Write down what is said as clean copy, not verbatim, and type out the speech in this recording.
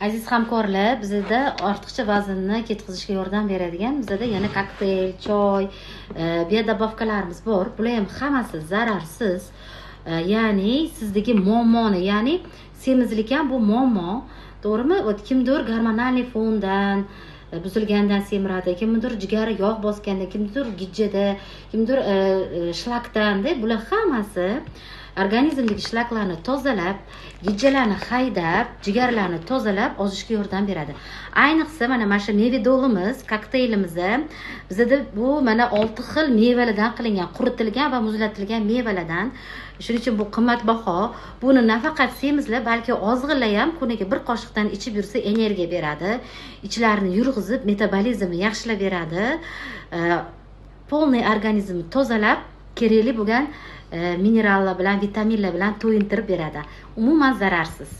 Aziz hamkorlar, bizda ortiqcha vaznni ketkazishga yordam beradigan bizda yana kokteyl, choy, biodobavkalarimiz bor. Bular ham hammasi zararsiz. Ya'ni sizdagi muammoni, ya'ni semizlik ham bu muammo, to'g'rimi? Kimdir gormonal fondan buzilgandan semiradi, kimdir jigari yog' bosganda, kimdir gijjada, kimdir shlakdan, bular hammasi organizmdagi shlaklarni tozalab, gijjalarni haydab, jigarlarni tozalab ozishga yordam beradi. Ayniqsa mana shu mevedolimiz, kokteylimiz bizda bu mana 6 xil mevalardan qilingan, quritilgan va muzlatilgan mevalardan. Shuning uchun bu qimmatbaho. Buni nafaqat semizlar, balki ozg'inlar ham kuniga bir qoshiqdan ichib yursa energiya beradi. Ichlarini yurg'izib, metabolizmni yaxshilab beradi. Polniy organizmni tozalab, kerakli bo'lgan minerallar bilan, vitaminlar bilan to'yintirib beradi. Umuman zararsiz.